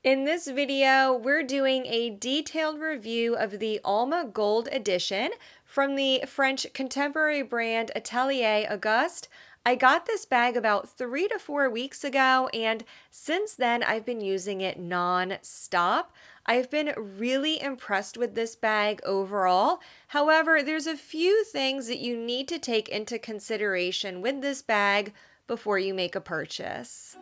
In this video, we're doing a detailed review of the Alma Gold Edition from the French contemporary brand Atelier Auguste. I got this bag about 3 to 4 weeks ago, and since then I've been using it non-stop. I've been really impressed with this bag overall. However, there's a few things that you need to take into consideration with this bag before you make a purchase.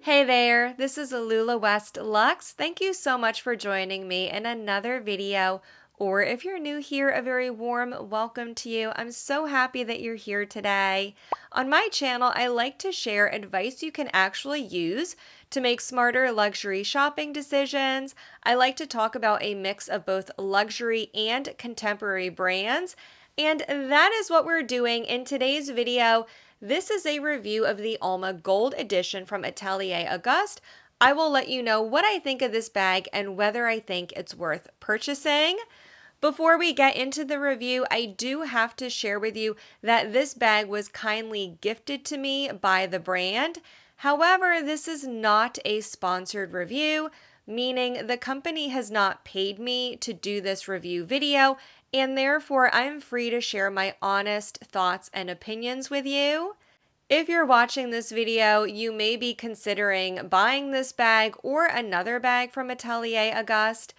Hey there, this is Alula West Lux. Thank you so much for joining me in another video, or if you're new here, a very warm welcome to you. I'm so happy that you're here today. On my channel, I like to share advice you can actually use to make smarter luxury shopping decisions. I like to talk about a mix of both luxury and contemporary brands, and that is what we're doing in today's video. This is a review of the Alma Gold Edition from Atelier Auguste. I will let you know what I think of this bag and whether I think it's worth purchasing. Before we get into the review, I do have to share with you that this bag was kindly gifted to me by the brand. However, this is not a sponsored review, meaning the company has not paid me to do this review video, and therefore I'm free to share my honest thoughts and opinions with you. If you're watching this video, you may be considering buying this bag or another bag from Atelier Auguste.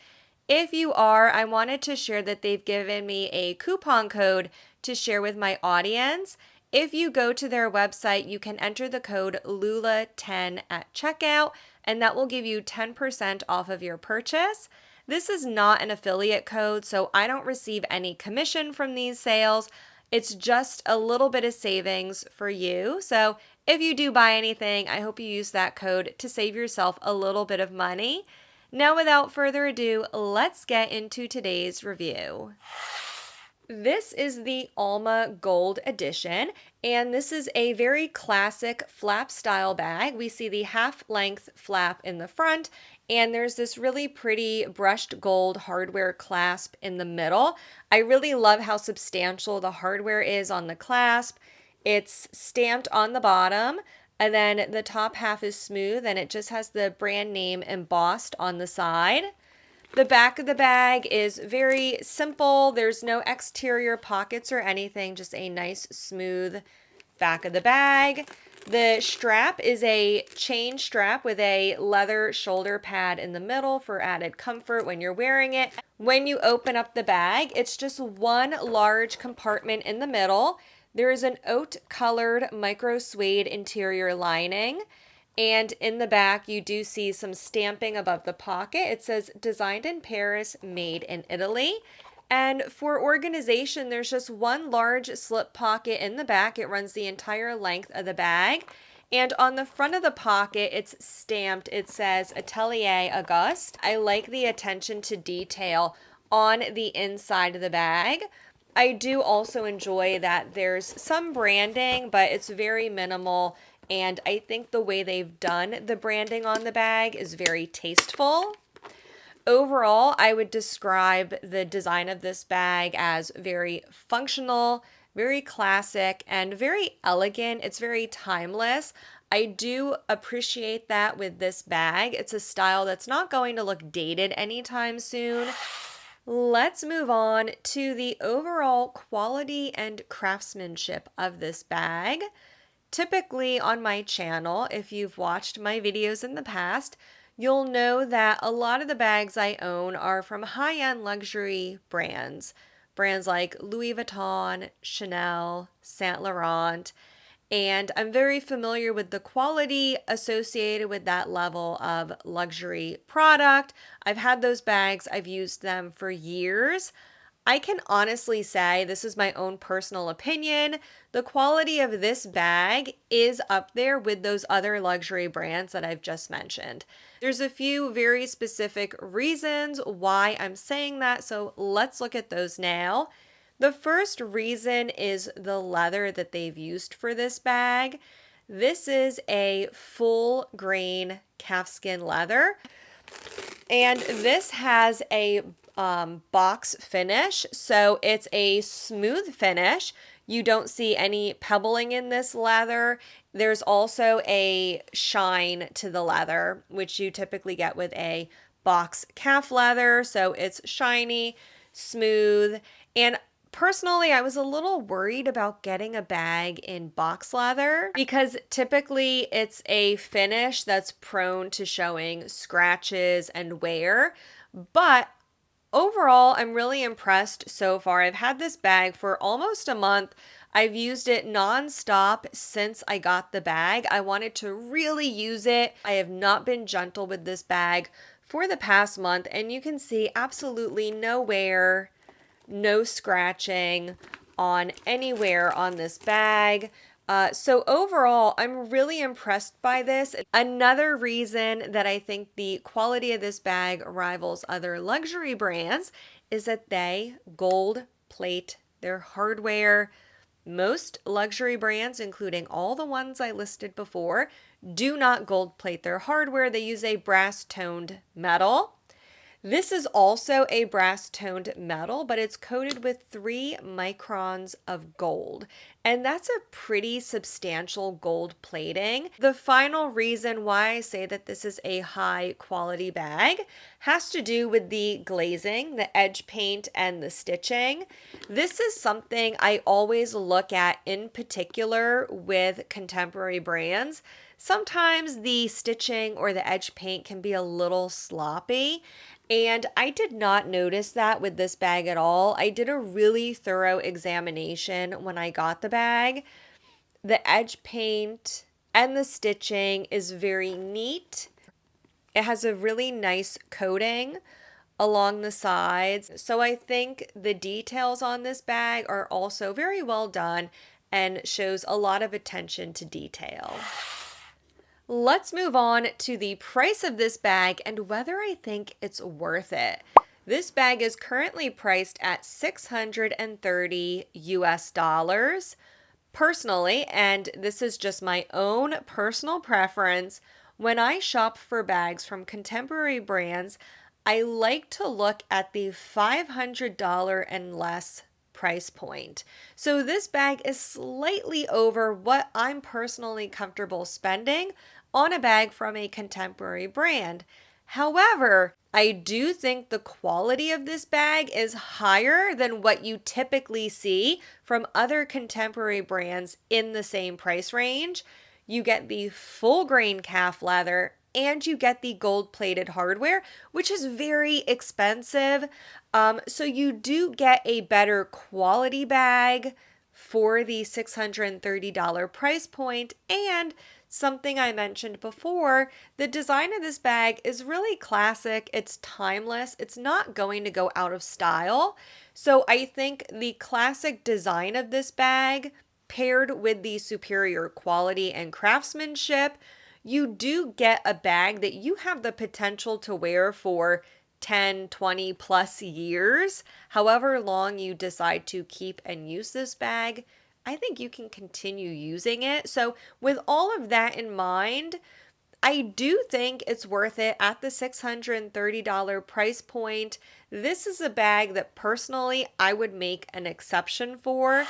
If you are, I wanted to share that they've given me a coupon code to share with my audience. If you go to their website, you can enter the code LULA10 at checkout, and that will give you 10% off of your purchase. This is not an affiliate code, so I don't receive any commission from these sales. It's just a little bit of savings for you. So if you do buy anything, I hope you use that code to save yourself a little bit of money. Now, without further ado, let's get into today's review. This is the Alma Gold Edition, and this is a very classic flap style bag. We see the half-length flap in the front, and there's this really pretty brushed gold hardware clasp in the middle. I really love how substantial the hardware is on the clasp. It's stamped on the bottom, and then the top half is smooth, and it just has the brand name embossed on the side. The back of the bag is very simple. There's no exterior pockets or anything, just a nice smooth back of the bag. The strap is a chain strap with a leather shoulder pad in the middle for added comfort when you're wearing it. When you open up the bag, it's just one large compartment in the middle. There is an oat-colored micro suede interior lining. And in the back, you do see some stamping above the pocket. It says, designed in Paris, made in Italy. And for organization, there's just one large slip pocket in the back. It runs the entire length of the bag. And on the front of the pocket, it's stamped. It says Atelier Auguste. I like the attention to detail on the inside of the bag. I do also enjoy that there's some branding, but it's very minimal. And I think the way they've done the branding on the bag is very tasteful. Overall, I would describe the design of this bag as very functional, very classic, and very elegant. It's very timeless. I do appreciate that with this bag. It's a style that's not going to look dated anytime soon. Let's move on to the overall quality and craftsmanship of this bag. Typically on my channel, if you've watched my videos in the past, you'll know that a lot of the bags I own are from high-end luxury brands. Brands like Louis Vuitton, Chanel, Saint Laurent, and I'm very familiar with the quality associated with that level of luxury product. I've had those bags, I've used them for years. I can honestly say, this is my own personal opinion, the quality of this bag is up there with those other luxury brands that I've just mentioned. There's a few very specific reasons why I'm saying that, so let's look at those now. The first reason is the leather that they've used for this bag. This is a full grain calfskin leather, and this has a box finish, so it's a smooth finish. You don't see any pebbling in this leather. There's also a shine to the leather, which you typically get with a box calf leather. So it's shiny, smooth, and personally, I was a little worried about getting a bag in box leather because typically it's a finish that's prone to showing scratches and wear. But overall, I'm really impressed so far. I've had this bag for almost a month. I've used it nonstop since I got the bag. I wanted to really use it. I have not been gentle with this bag for the past month, and you can see absolutely no wear, no scratching on anywhere on this bag. So overall, I'm really impressed by this. Another reason that I think the quality of this bag rivals other luxury brands is that they gold plate their hardware. Most luxury brands, including all the ones I listed before, do not gold plate their hardware. They use a brass toned metal. This is also a brass toned metal, but it's coated with 3 microns of gold. And that's a pretty substantial gold plating. The final reason why I say that this is a high quality bag has to do with the glazing, the edge paint, and the stitching. This is something I always look at in particular with contemporary brands. Sometimes the stitching or the edge paint can be a little sloppy. And I did not notice that with this bag at all. I did a really thorough examination when I got the bag. The edge paint and the stitching is very neat. It has a really nice coating along the sides. So I think the details on this bag are also very well done and shows a lot of attention to detail. Let's move on to the price of this bag and whether I think it's worth it. This bag is currently priced at $630 US. Personally, and this is just my own personal preference, when I shop for bags from contemporary brands, I like to look at the $500 and less price point. So this bag is slightly over what I'm personally comfortable spending on a bag from a contemporary brand. However, I do think the quality of this bag is higher than what you typically see from other contemporary brands in the same price range. You get the full grain calf leather and you get the gold plated hardware, which is very expensive. So you do get a better quality bag for the $630 price point. And something I mentioned before, the design of this bag is really classic. It's timeless. It's not going to go out of style. So I think the classic design of this bag paired with the superior quality and craftsmanship, you do get a bag that you have the potential to wear for 10, 20 plus years. However long you decide to keep and use this bag, I think you can continue using it. So with all of that in mind, I do think it's worth it at the $630 price point. This is a bag that personally I would make an exception for.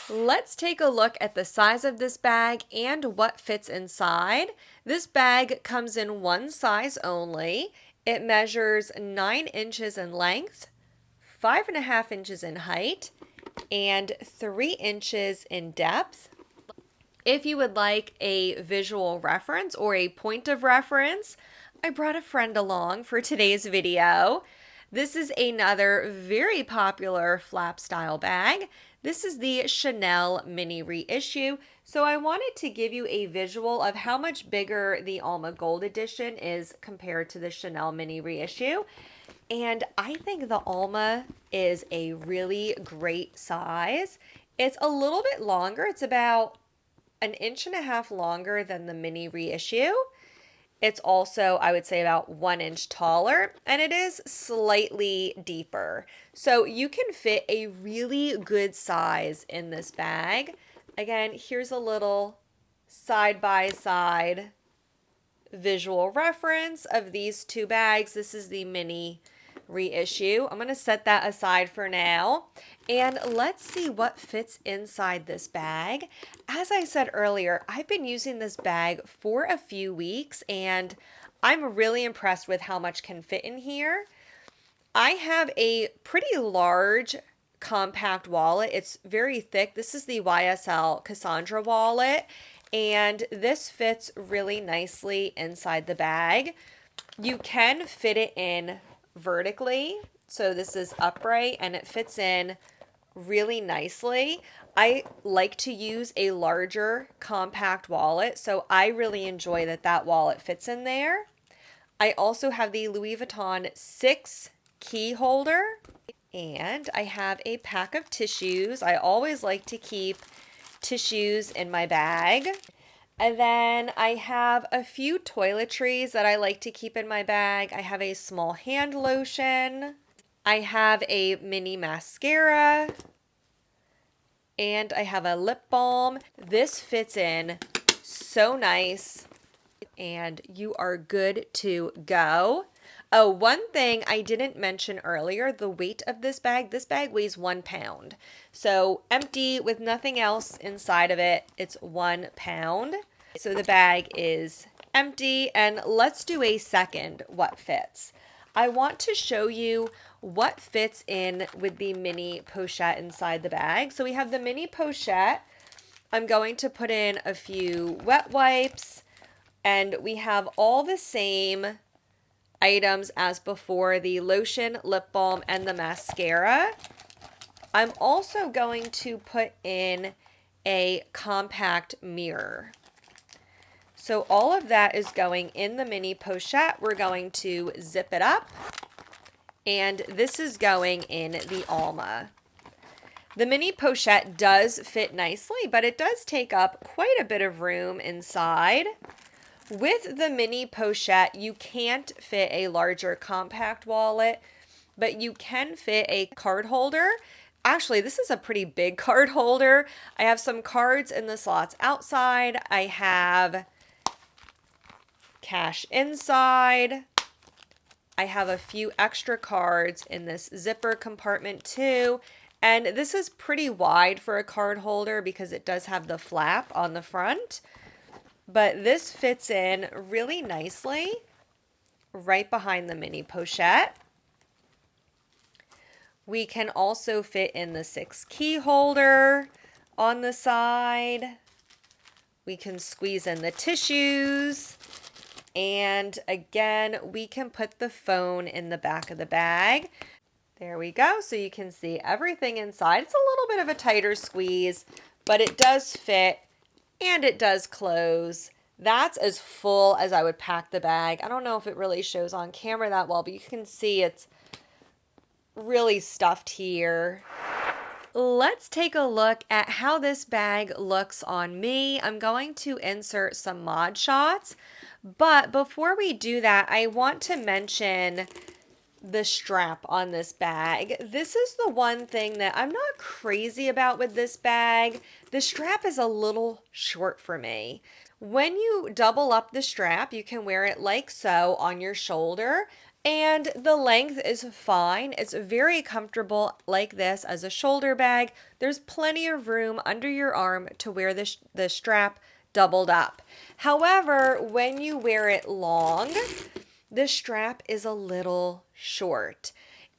Let's take a look at the size of this bag and what fits inside. This bag comes in one size only. It measures 9 inches in length, 5.5 inches in height, and 3 inches in depth. If you would like a visual reference or a point of reference, I brought a friend along for today's video. This is another very popular flap style bag. This is the Chanel mini reissue. So I wanted to give you a visual of how much bigger the Alma Gold Edition is compared to the Chanel mini reissue. And I think the Alma is a really great size. It's a little bit longer. It's about 1.5 inches longer than the mini reissue. It's also, I would say, about 1 inch taller, and it is slightly deeper. So you can fit a really good size in this bag. Again, here's a little side-by-side visual reference of these two bags. This is the mini reissue. I'm going to set that aside for now. And let's see what fits inside this bag. As I said earlier, I've been using this bag for a few weeks and I'm really impressed with how much can fit in here. I have a pretty large compact wallet. It's very thick. This is the YSL Cassandra wallet, and this fits really nicely inside the bag. You can fit it in vertically, so this is upright and it fits in really nicely. I like to use a larger compact wallet, so I really enjoy that wallet fits in there. I also have the Louis Vuitton 6 key holder, and I have a pack of tissues. I always like to keep tissues in my bag. And then I have a few toiletries that I like to keep in my bag. I have a small hand lotion. I have a mini mascara. And I have a lip balm. This fits in so nice. And you are good to go. Oh, one thing I didn't mention earlier, the weight of this bag weighs 1 pound. So empty with nothing else inside of it, it's 1 pound. So the bag is empty, and let's do a second what fits. I want to show you what fits in with the mini pochette inside the bag. So we have the mini pochette. I'm going to put in a few wet wipes, and we have all the same items as before, the lotion, lip balm, and the mascara. I'm also going to put in a compact mirror. So all of that is going in the mini pochette. We're going to zip it up, and this is going in the Alma. The mini pochette does fit nicely, but it does take up quite a bit of room inside. With the mini pochette, you can't fit a larger compact wallet, but you can fit a card holder. Actually, this is a pretty big card holder. I have some cards in the slots outside. I have cash inside. I have a few extra cards in this zipper compartment too. And this is pretty wide for a card holder because it does have the flap on the front. But this fits in really nicely right behind the mini pochette. We can also fit in the 6 key holder on the side. We can squeeze in the tissues. And again, we can put the phone in the back of the bag. There we go. So you can see everything inside. It's a little bit of a tighter squeeze, but it does fit. And it does close. That's as full as I would pack the bag. I don't know if it really shows on camera that well, but you can see it's really stuffed here. Let's take a look at how this bag looks on me. I'm going to insert some mod shots, but before we do that, I want to mention the strap on this bag. This is the one thing that I'm not crazy about with this bag. The strap is a little short for me. When you double up the strap, you can wear it like so on your shoulder, and the length is fine. It's very comfortable like this as a shoulder bag. There's plenty of room under your arm to wear the strap doubled up. However, when you wear it long, the strap is a little short.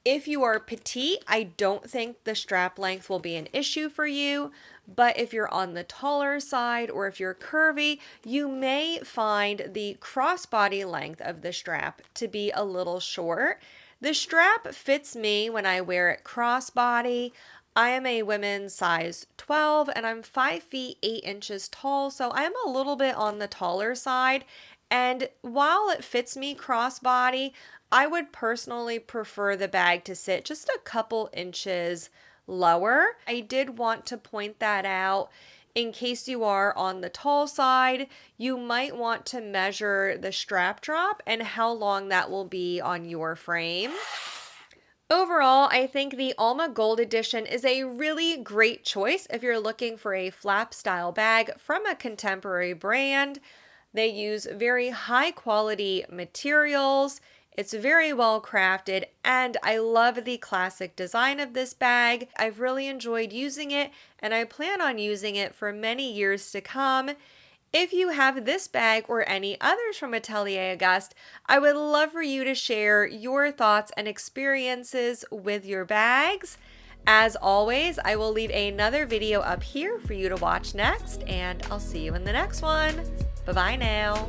If you are petite, I don't think the strap length will be an issue for you, but if you're on the taller side or if you're curvy, you may find the crossbody length of the strap to be a little short. The strap fits me when I wear it crossbody. I am a women's size 12 and I'm 5 feet 8 inches tall, so I'm a little bit on the taller side. And while it fits me crossbody, I would personally prefer the bag to sit just a couple inches lower. I did want to point that out. In case you are on the tall side, you might want to measure the strap drop and how long that will be on your frame. Overall, I think the Alma Gold Edition is a really great choice if you're looking for a flap style bag from a contemporary brand. They use very high quality materials. It's very well crafted, and I love the classic design of this bag. I've really enjoyed using it, and I plan on using it for many years to come. If you have this bag or any others from Atelier Auguste, I would love for you to share your thoughts and experiences with your bags. As always, I will leave another video up here for you to watch next, and I'll see you in the next one. Bye-bye now.